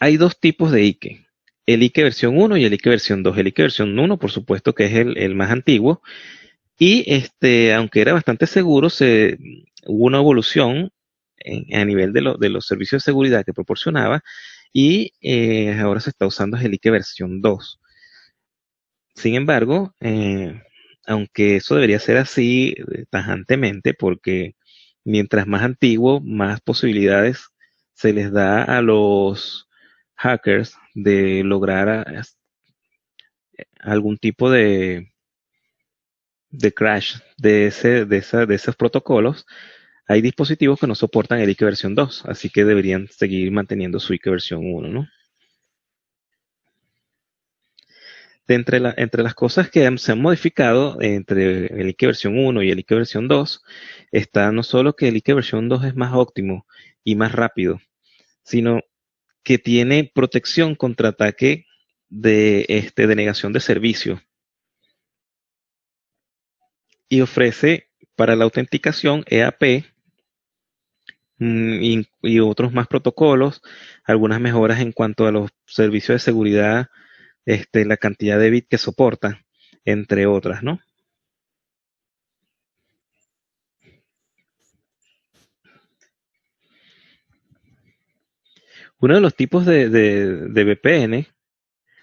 Hay dos tipos de IKE, el IKE versión 1 y el IKE versión 2. El IKE versión 1, por supuesto, que es el más antiguo, y aunque era bastante seguro, hubo una evolución a nivel de los servicios de seguridad que proporcionaba, y ahora se está usando el IKE versión 2. Sin embargo, aunque eso debería ser así tajantemente, porque mientras más antiguo, más posibilidades se les da a los hackers de lograr algún tipo de crash de esos protocolos. Hay dispositivos que no soportan el IKE versión 2, así que deberían seguir manteniendo su IKE versión 1, ¿no? Entre las cosas que se han modificado entre el IKE versión 1 y el IKE versión 2, está no solo que el IKE versión 2 es más óptimo y más rápido, sino que tiene protección contra ataque de denegación de servicio y ofrece para la autenticación EAP y otros más protocolos, algunas mejoras en cuanto a los servicios de seguridad, la cantidad de bits que soporta, entre otras, ¿no? Uno de los tipos de VPN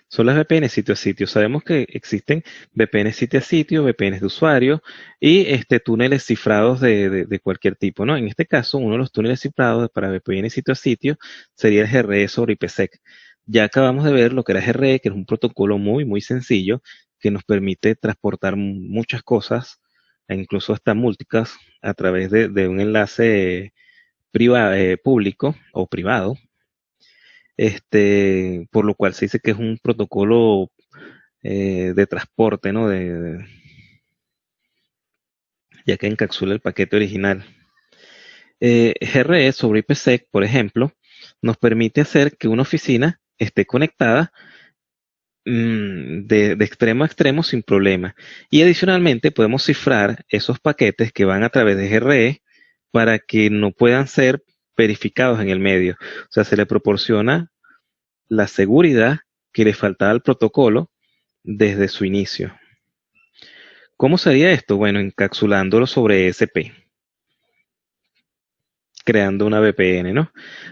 son las VPN sitio a sitio. Sabemos que existen VPN sitio a sitio, VPN de usuario y túneles cifrados de cualquier tipo, ¿no? En este caso, uno de los túneles cifrados para VPN sitio a sitio sería el GRE sobre IPsec. Ya acabamos de ver lo que era GRE, que es un protocolo muy, muy sencillo que nos permite transportar muchas cosas, e incluso hasta multicast, a través de un enlace público o privado, por lo cual se dice que es un protocolo de transporte, ¿no? Ya que encapsula el paquete original. GRE sobre IPsec, por ejemplo, nos permite hacer que una oficina esté conectada de extremo a extremo sin problema. Y adicionalmente podemos cifrar esos paquetes que van a través de GRE para que no puedan ser verificados en el medio. O sea, se le proporciona la seguridad que le faltaba al protocolo desde su inicio. ¿Cómo sería esto? Bueno, encapsulándolo sobre ESP, creando una VPN, ¿no?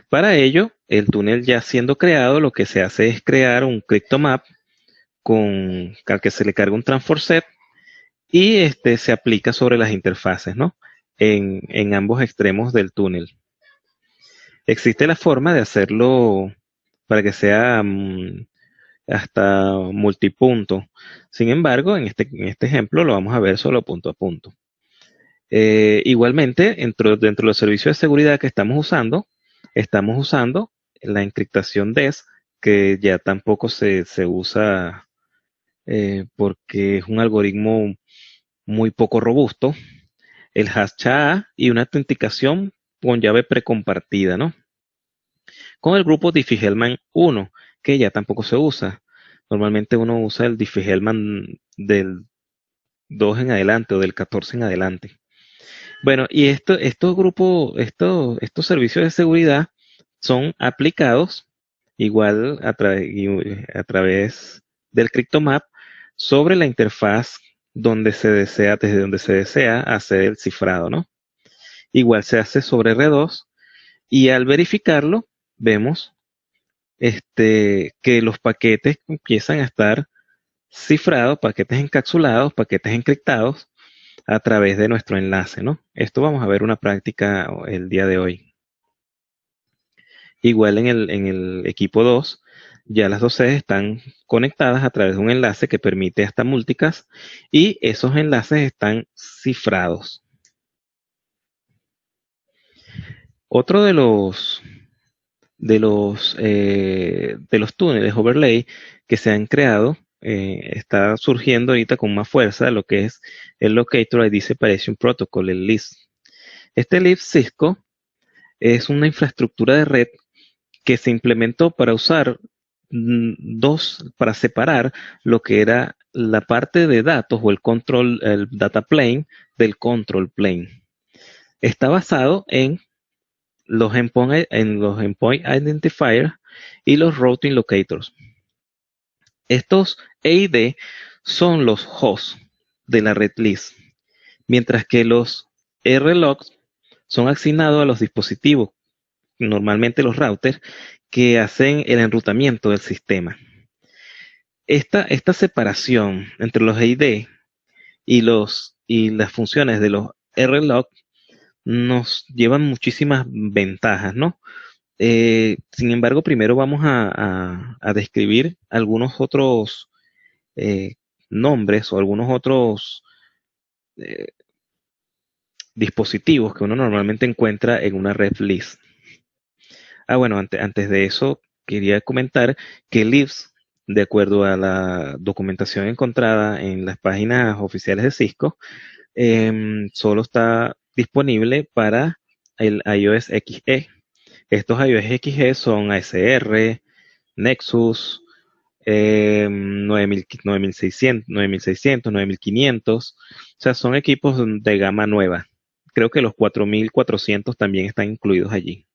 Para ello, el túnel ya siendo creado, lo que se hace es crear un CryptoMap al que se le carga un transfer set y se aplica sobre las interfaces, ¿no? En ambos extremos del túnel. Existe la forma de hacerlo para que sea hasta multipunto. Sin embargo, en este ejemplo lo vamos a ver solo punto a punto. Igualmente, dentro de los servicios de seguridad que estamos usando la encriptación DES, que ya tampoco se usa porque es un algoritmo muy poco robusto, el hash SHA y una autenticación con llave precompartida, ¿no? Con el grupo Diffie-Hellman 1, que ya tampoco se usa. Normalmente uno usa el Diffie-Hellman del 2 en adelante o del 14 en adelante. Bueno, y estos servicios de seguridad son aplicados igual a través del CryptoMap sobre la interfaz desde donde se desea hacer el cifrado, ¿no? Igual se hace sobre R2 y al verificarlo vemos que los paquetes empiezan a estar cifrados, paquetes encapsulados, paquetes encriptados a través de nuestro enlace, ¿no? Esto vamos a ver una práctica el día de hoy. Igual en el equipo 2, ya las dos sedes están conectadas a través de un enlace que permite hasta multicast y esos enlaces están cifrados. Otro de los túneles overlay que se han creado está surgiendo ahorita con más fuerza lo que es el Locator ID Separation Protocol, el LIS. Este LIS Cisco es una infraestructura de red que se implementó para usar para separar lo que era la parte de datos o el data plane del control plane. Está basado en los endpoint identifiers y los routing locators. Estos EID son los hosts de la red LIS, mientras que los RLOCs son asignados a los dispositivos, normalmente los routers, que hacen el enrutamiento del sistema. Esta separación entre los EID y las funciones de los RLOC nos llevan muchísimas ventajas, ¿no? Sin embargo, primero vamos a describir algunos otros nombres o algunos otros dispositivos que uno normalmente encuentra en una red LIS. Bueno, antes de eso, quería comentar que LIS, de acuerdo a la documentación encontrada en las páginas oficiales de Cisco, solo está disponible para el iOS XE. Estos iOS XE son ASR, Nexus, 9600, 9500. O sea, son equipos de gama nueva. Creo que los 4400 también están incluidos allí.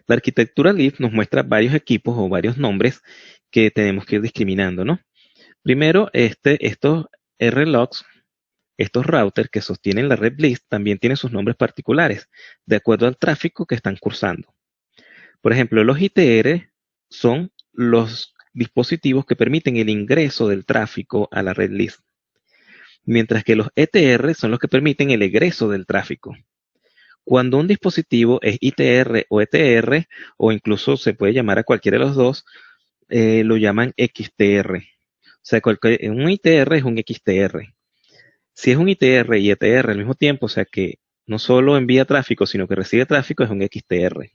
La arquitectura LIS nos muestra varios equipos o varios nombres que tenemos que ir discriminando, ¿no? Primero, estos RLOCs, estos routers que sostienen la red LIS, también tienen sus nombres particulares, de acuerdo al tráfico que están cursando. Por ejemplo, los ITR son los dispositivos que permiten el ingreso del tráfico a la red LIS, mientras que los ETR son los que permiten el egreso del tráfico. Cuando un dispositivo es ITR o ETR, o incluso se puede llamar a cualquiera de los dos, lo llaman XTR. O sea, un ITR es un XTR. Si es un ITR y ETR al mismo tiempo, o sea que no solo envía tráfico, sino que recibe tráfico, es un XTR.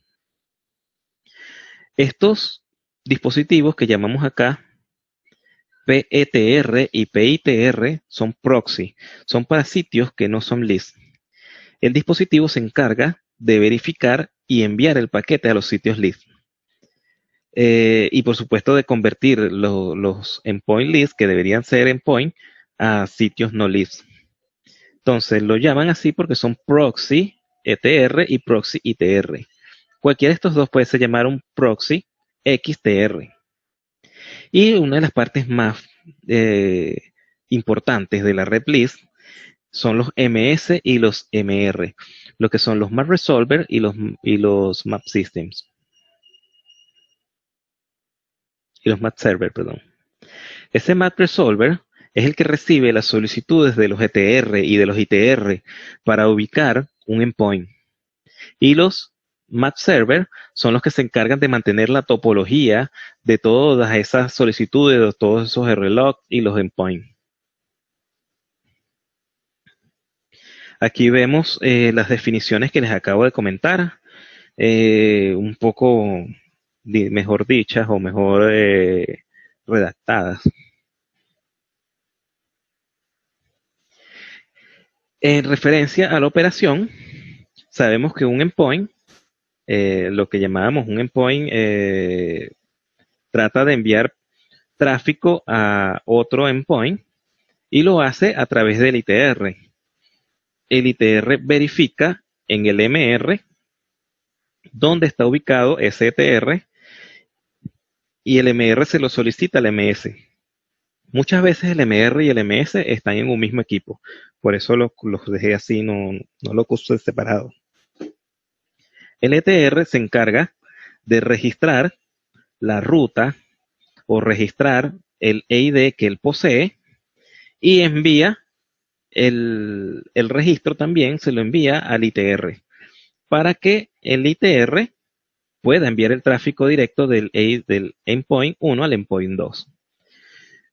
Estos dispositivos que llamamos acá PETR y PITR son proxy, son para sitios que no son LIS. El dispositivo se encarga de verificar y enviar el paquete a los sitios LIS. Y por supuesto de convertir los endpoint LIS, que deberían ser endpoint, a sitios no LIS. Entonces lo llaman así porque son proxy ETR y proxy ITR. Cualquiera de estos dos puede ser llamar un proxy XTR. Y una de las partes más importantes de la red list son los MS y los MR, lo que son los Map Resolver y los Map Systems. Y los Map Server, perdón. Ese Map Resolver es el que recibe las solicitudes de los ETR y de los ITR para ubicar un endpoint. Y los Map Server son los que se encargan de mantener la topología de todas esas solicitudes, de todos esos RLOC y los endpoints. Aquí vemos las definiciones que les acabo de comentar, un poco mejor dichas o mejor redactadas. En referencia a la operación, sabemos que un endpoint, lo que llamábamos un endpoint, trata de enviar tráfico a otro endpoint y lo hace a través del ITR. El ITR verifica en el MR dónde está ubicado ese ETR y el MR se lo solicita al MS. Muchas veces el MR y el MS están en un mismo equipo, por eso los dejé así, no los puse separados. El ETR se encarga de registrar la ruta o registrar el EID que él posee y envía el registro también, se lo envía al ITR para que el ITR pueda enviar el tráfico directo del endpoint 1 al endpoint 2.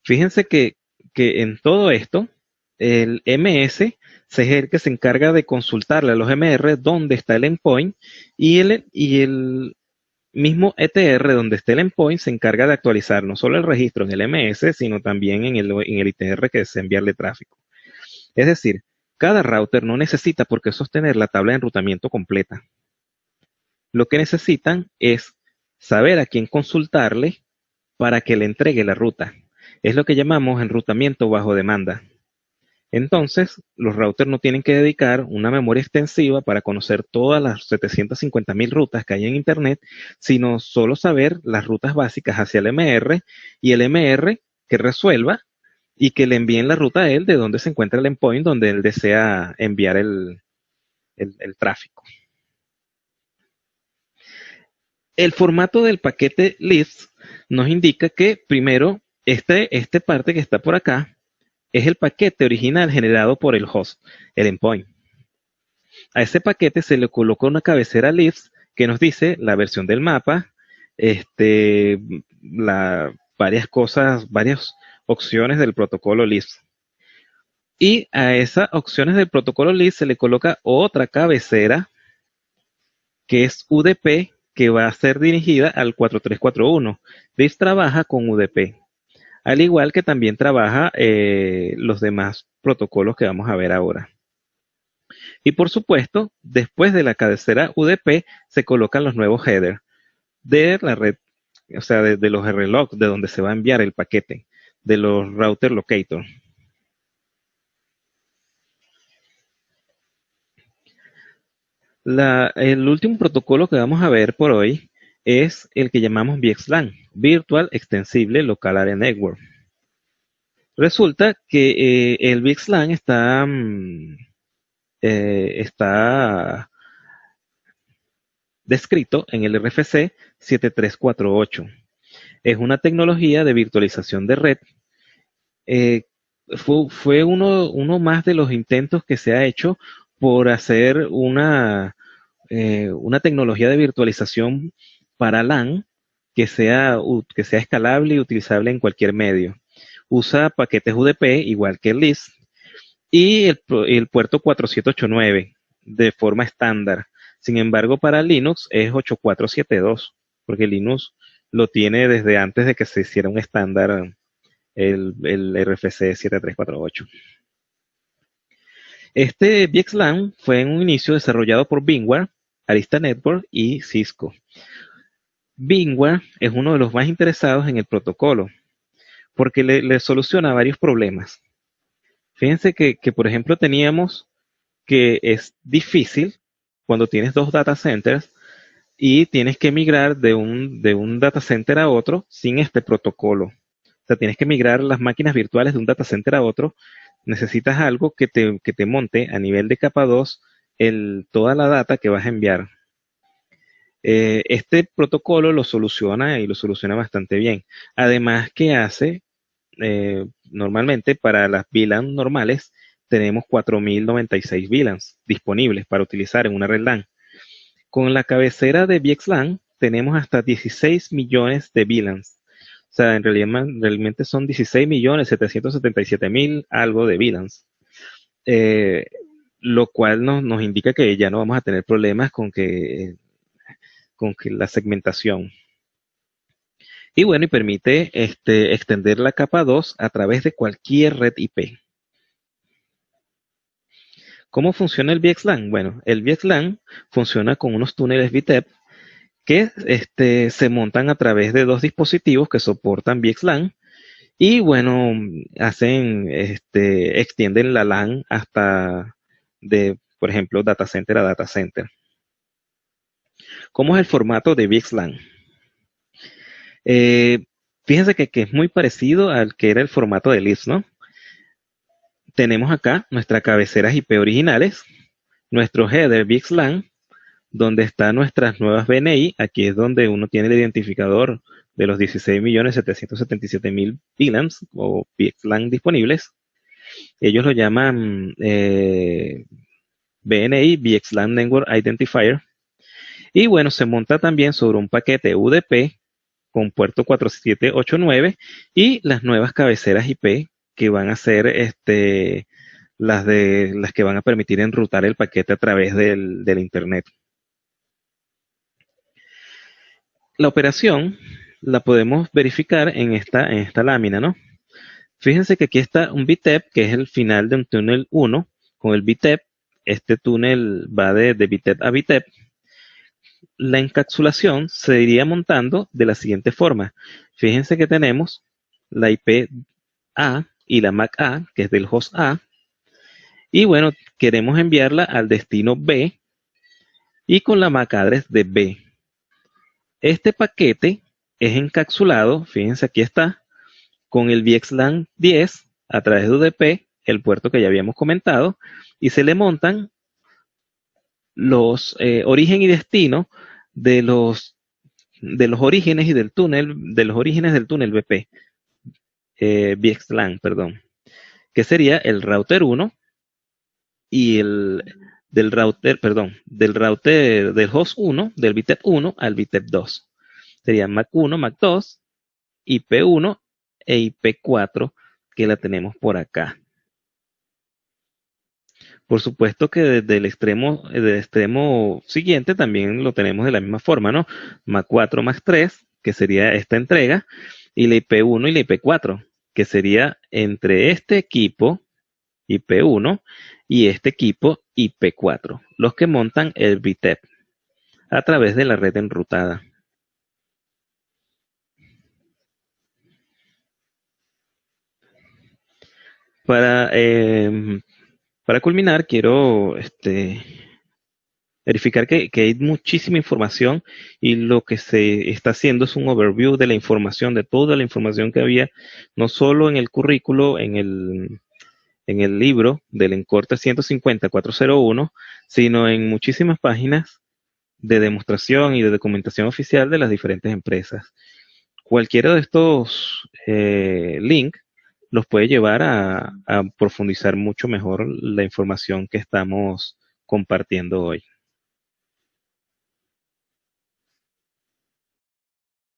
Fíjense que en todo esto, el MS es el que se encarga de consultarle a los MR dónde está el endpoint y el mismo ETR donde esté el endpoint se encarga de actualizar no solo el registro en el MS, sino también en el ITR que desea enviarle tráfico. Es decir, cada router no necesita por qué sostener la tabla de enrutamiento completa. Lo que necesitan es saber a quién consultarle para que le entregue la ruta. Es lo que llamamos enrutamiento bajo demanda. Entonces, los routers no tienen que dedicar una memoria extensiva para conocer todas las 750.000 rutas que hay en Internet, sino solo saber las rutas básicas hacia el MR y el MR que resuelva y que le envíen la ruta a él de donde se encuentra el endpoint donde él desea enviar el tráfico. El formato del paquete list nos indica que primero este parte que está por acá es el paquete original generado por el host, el endpoint. A ese paquete se le coloca una cabecera list que nos dice la versión del mapa, varias cosas, varias opciones del protocolo list. Y a esas opciones del protocolo list se le coloca otra cabecera que es UDP, que va a ser dirigida al 4341. List trabaja con UDP, al igual que también trabaja los demás protocolos que vamos a ver ahora. Y por supuesto, después de la cabecera UDP se colocan los nuevos headers de la red, o sea, de los RLOC, de donde se va a enviar el paquete, de los router locator. El último protocolo que vamos a ver por hoy es el que llamamos VXLAN, Virtual Extensible Local Area Network. Resulta que el VXLAN está descrito en el RFC 7348. Es una tecnología de virtualización de red. Fue uno más de los intentos que se ha hecho por hacer una tecnología de virtualización para LAN que sea escalable y utilizable en cualquier medio. Usa paquetes UDP igual que el LIST y el puerto 4789 de forma estándar. Sin embargo, para Linux es 8472, porque Linux lo tiene desde antes de que se hiciera un estándar el RFC 7348. Este VXLAN fue en un inicio desarrollado por VMware, Arista Network y Cisco. VMware es uno de los más interesados en el protocolo, porque le soluciona varios problemas. Fíjense que, por ejemplo, teníamos que es difícil cuando tienes dos data centers y tienes que migrar de un data center a otro sin este protocolo. O sea, tienes que migrar las máquinas virtuales de un data center a otro. Necesitas algo que te monte a nivel de capa 2 toda la data que vas a enviar. Este protocolo lo soluciona y lo soluciona bastante bien. Además que hace, normalmente para las VLAN normales, tenemos 4096 VLANs disponibles para utilizar en una red LAN. Con la cabecera de VXLAN tenemos hasta 16 millones de VLANs. O sea, en realidad realmente son 16.777.000 algo de VLANs. Eh, lo cual nos indica que ya no vamos a tener problemas con que la segmentación. Y bueno, y permite extender la capa 2 a través de cualquier red IP. ¿Cómo funciona el VXLAN? Bueno, el VXLAN funciona con unos túneles VTEP que se montan a través de dos dispositivos que soportan VXLAN y bueno, extienden la LAN hasta por ejemplo, data center a data center. ¿Cómo es el formato de VXLAN? Fíjense que es muy parecido al que era el formato de Lisp, ¿no? Tenemos acá nuestras cabeceras IP originales, nuestro header VXLAN, donde están nuestras nuevas BNI. Aquí es donde uno tiene el identificador de los 16.777.000 VLANs o VXLAN disponibles. Ellos lo llaman BNI, VXLAN Network Identifier. Y bueno, se monta también sobre un paquete UDP con puerto 4789 y las nuevas cabeceras IP que van a ser las que van a permitir enrutar el paquete a través del internet. La operación la podemos verificar en esta lámina, ¿no? Fíjense que aquí está un VTEP, que es el final de un túnel 1. Con el VTEP, este túnel va de VTEP a VTEP. La encapsulación se iría montando de la siguiente forma. Fíjense que tenemos la IP A y la MAC A, que es del host A. Y bueno, queremos enviarla al destino B y con la MAC address de B. Este paquete es encapsulado, fíjense aquí está, con el VXLAN 10 a través de UDP, el puerto que ya habíamos comentado, y se le montan los origen y destino de los orígenes y del túnel, de los orígenes del túnel BP, VXLAN, perdón, que sería el router 1 y del router del host 1, del VTEP 1 al VTEP 2. Sería MAC 1, MAC 2, IP 1 e IP 4 que la tenemos por acá. Por supuesto que desde el extremo siguiente también lo tenemos de la misma forma, ¿no? MAC 4, MAC 3, que sería esta entrega, y la IP 1 y la IP 4, que sería entre este equipo IP 1 y este equipo IP 4, los que montan el VTEP a través de la red enrutada. Para culminar, quiero verificar que hay muchísima información y lo que se está haciendo es un overview de la información, de toda la información que había, no solo en el currículo, en el libro del Encorte 150-401, sino en muchísimas páginas de demostración y de documentación oficial de las diferentes empresas. Cualquiera de estos links los puede llevar a profundizar mucho mejor la información que estamos compartiendo hoy.